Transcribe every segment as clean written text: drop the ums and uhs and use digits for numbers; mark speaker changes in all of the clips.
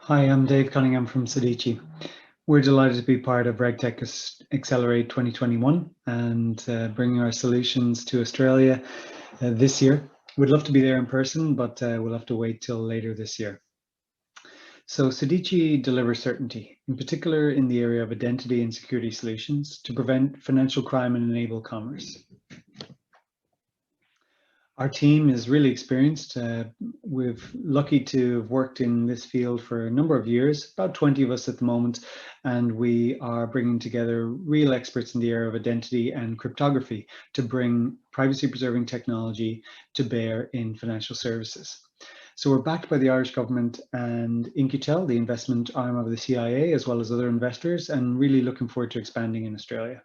Speaker 1: Hi, I'm Dave Cunningham from Sedicii. We're delighted to be part of Regtech Accelerate 2021 and bringing our solutions to Australia this year. We'd love to be there in person, but we'll have to wait till later this year. So Sedicii delivers certainty, in particular in the area of identity and security solutions to prevent financial crime and enable commerce. Our team is really experienced. We're lucky to have worked in this field for a number of years, about 20 of us at the moment, and we are bringing together real experts in the area of identity and cryptography to bring privacy-preserving technology to bear in financial services. So we're backed by the Irish government and In-Q-Tel, the investment arm of the CIA, as well as other investors, and really looking forward to expanding in Australia.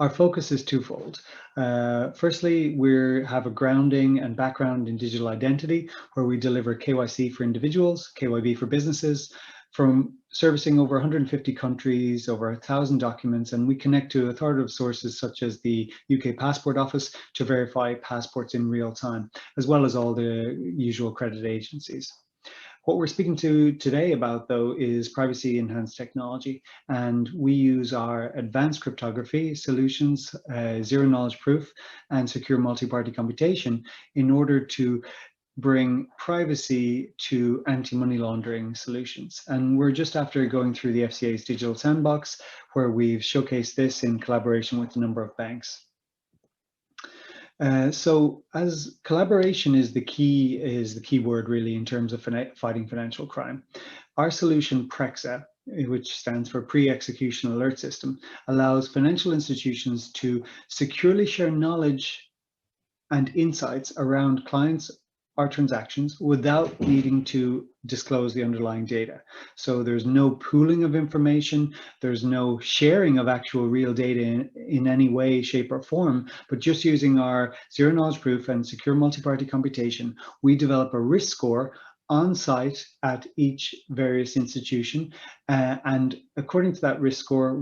Speaker 1: Our focus is twofold. Firstly, we have a grounding and background in digital identity, where we deliver KYC for individuals, KYB for businesses, from servicing over 150 countries, over 1,000 documents, and we connect to authoritative sources such as the UK Passport Office to verify passports in real time, as well as all the usual credit agencies. What we're speaking to today about, though, is privacy enhanced technology. And we use our advanced cryptography solutions, zero knowledge proof, and secure multi-party computation in order to bring privacy to anti-money laundering solutions. And we're just after going through the FCA's digital sandbox, where we've showcased this in collaboration with a number of banks. So as collaboration is the key word really in terms of fighting financial crime. Our solution PREXA, which stands for Pre-Execution Alert System, allows financial institutions to securely share knowledge and insights around clients or transactions without needing to disclose the underlying data. So there's no pooling of information, there's no sharing of actual real data in any way, shape, or form, but just using our zero knowledge proof and secure multi-party computation, we develop a risk score on site at each various institution. And according to that risk score,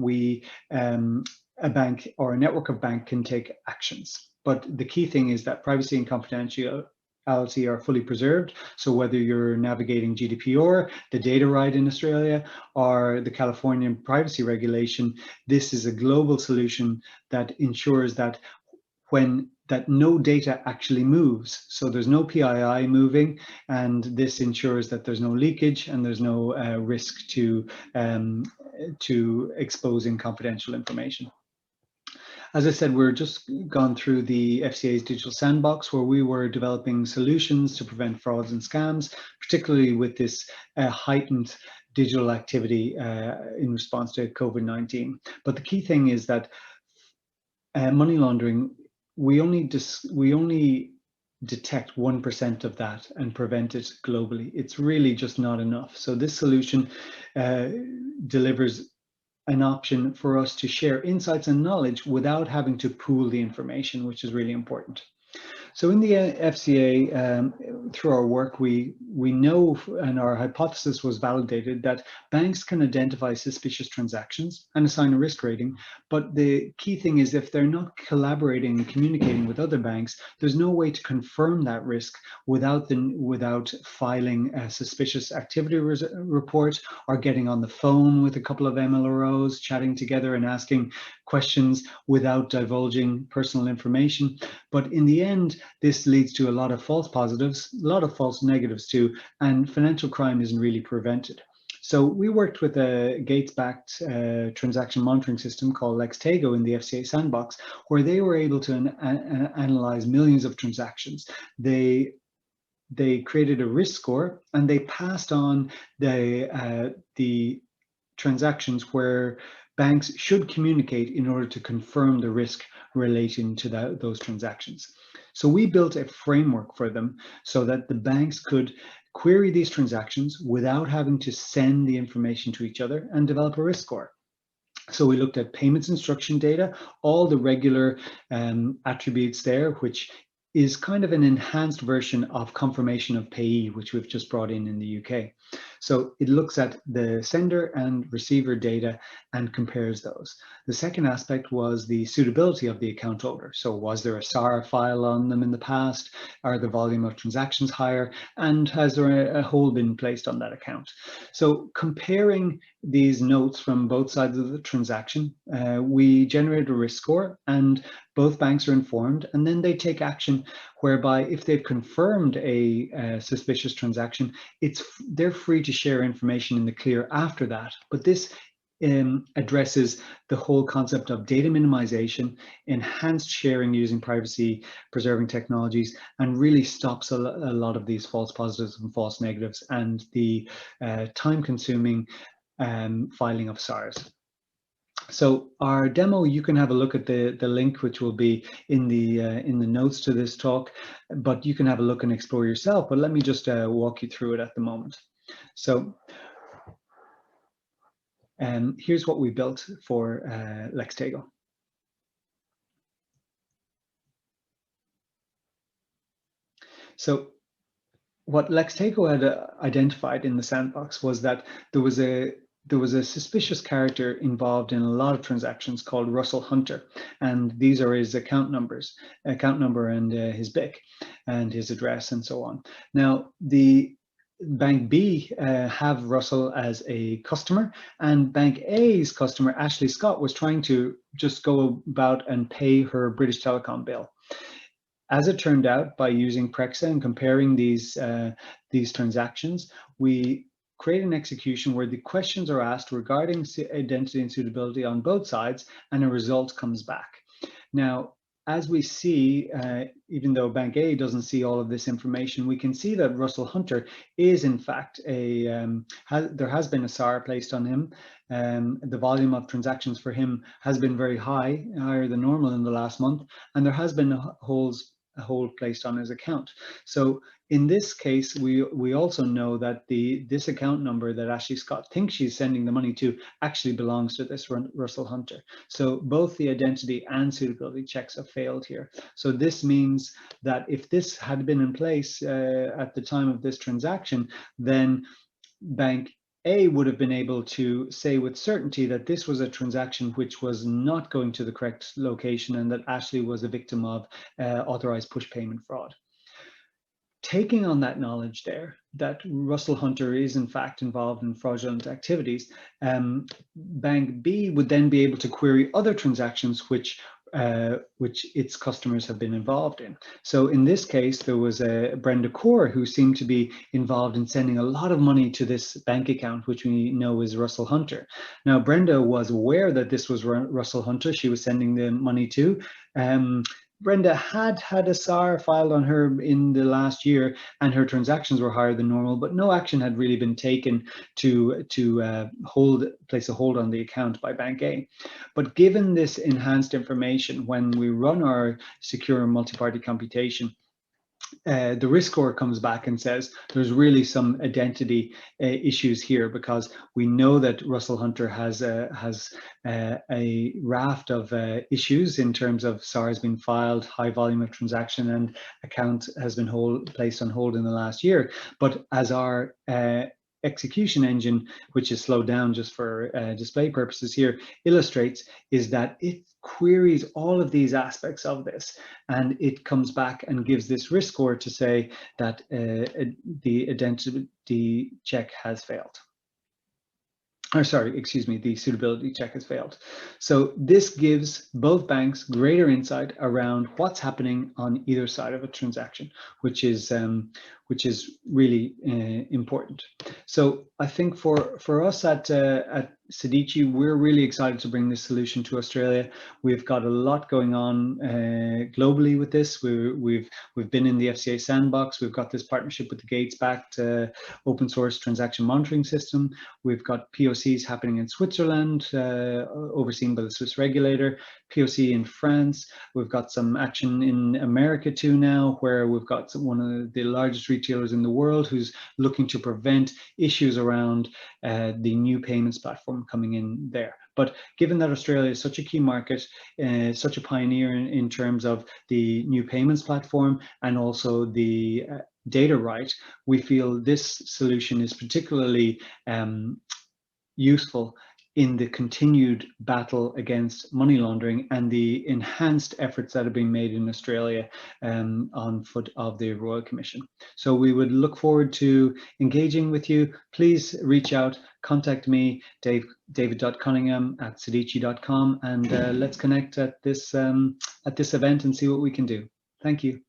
Speaker 1: a bank or a network of bank can take actions. But the key thing is that privacy and confidentiality are fully preserved. So whether you're navigating GDPR, the data right in Australia, or the Californian privacy regulation, this is a global solution that ensures that no data actually moves. So there's no PII moving, and this ensures that there's no leakage and there's no risk to exposing confidential information. As I said, we're just gone through the FCA's digital sandbox, where we were developing solutions to prevent frauds and scams, particularly with this heightened digital activity in response to COVID-19. But the key thing is that money laundering, we only detect 1% of that and prevent it globally. It's really just not enough. So this solution delivers an option for us to share insights and knowledge without having to pool the information, which is really important. So in the FCA, through our work, we know, and our hypothesis was validated, that banks can identify suspicious transactions and assign a risk rating. But the key thing is, if they're not collaborating and communicating with other banks, there's no way to confirm that risk without filing a suspicious activity report or getting on the phone with a couple of MLROs, chatting together and asking questions without divulging personal information. But in the end, this leads to a lot of false positives, a lot of false negatives too, and financial crime isn't really prevented. So we worked with a Gates-backed transaction monitoring system called Lextago in the FCA sandbox, where they were able to analyze millions of transactions. They created a risk score, and they passed on the transactions where banks should communicate in order to confirm the risk relating to those transactions. So we built a framework for them so that the banks could query these transactions without having to send the information to each other and develop a risk score. So we looked at payments instruction data, all the regular attributes there, which is kind of an enhanced version of confirmation of payee, which we've just brought in the UK. So it looks at the sender and receiver data and compares those. The second aspect was the suitability of the account holder. So was there a SAR file on them in the past? Are the volume of transactions higher? And has there a hold been placed on that account? So comparing these notes from both sides of the transaction, we generate a risk score, and both banks are informed, and then they take action whereby if they've confirmed a suspicious transaction, they're free to share information in the clear after that. But this addresses the whole concept of data minimization, enhanced sharing using privacy preserving technologies, and really stops a lot of these false positives and false negatives and the time consuming filing of SARs. So our demo, you can have a look at the link, which will be in the notes to this talk, but you can have a look and explore yourself. But let me just walk you through it at the moment. So here's what we built for Lextego. So what Lextego had identified in the sandbox was that there was a suspicious character involved in a lot of transactions called Russell Hunter, and these are his account number and his BIC and his address and so on. Now, the Bank B have Russell as a customer, and Bank A's customer, Ashley Scott, was trying to just go about and pay her British Telecom bill. As it turned out, by using Prexa and comparing these transactions, we create an execution where the questions are asked regarding identity and suitability on both sides, and a result comes back. Now, as we see, even though Bank A doesn't see all of this information, we can see that Russell Hunter is in fact there has been a SAR placed on him. The volume of transactions for him has been very high, higher than normal in the last month, and there has been a hold placed on his account. So in this case, we also know that this account number that Ashley Scott thinks she's sending the money to actually belongs to this Russell Hunter. So both the identity and suitability checks have failed here. So this means that if this had been in place at the time of this transaction, then Bank A would have been able to say with certainty that this was a transaction which was not going to the correct location and that Ashley was a victim of authorized push payment fraud. Taking on that knowledge there, that Russell Hunter is in fact involved in fraudulent activities, Bank B would then be able to query other transactions which its customers have been involved in. So in this case, there was Brenda Kaur who seemed to be involved in sending a lot of money to this bank account, which we know is Russell Hunter. Now, Brenda was aware that this was Russell Hunter she was sending the money to. Brenda had a SAR filed on her in the last year, and her transactions were higher than normal, but no action had really been taken to place a hold on the account by Bank A. But given this enhanced information, when we run our secure multi-party computation, the risk score comes back and says there's really some identity issues here, because we know that Russell Hunter has a raft of issues in terms of SARs being filed, high volume of transaction, and account has been placed on hold in the last year. But as our execution engine, which is slowed down just for display purposes here, illustrates, is that it queries all of these aspects of this, and it comes back and gives this risk score to say that the identity check has failed. Or sorry, excuse me, the suitability check has failed. So this gives both banks greater insight around what's happening on either side of a transaction, which is really important. So I think for us at Sedicii, we're really excited to bring this solution to Australia. We've got a lot going on globally with this. We've been in the FCA sandbox. We've got this partnership with the Gates-backed open source transaction monitoring system. We've got POCs happening in Switzerland, overseen by the Swiss regulator, POC in France. We've got some action in America too now, where we've got one of the largest retailers in the world who's looking to prevent issues around the new payments platform coming in there. But given that Australia is such a key market, such a pioneer in terms of the new payments platform, and also the data right, we feel this solution is particularly useful in the continued battle against money laundering and the enhanced efforts that are being made in Australia on foot of the Royal Commission. So we would look forward to engaging with you. Please reach out, contact me, david.cunningham@sedicii.com, and let's connect at this event and see what we can do. Thank you.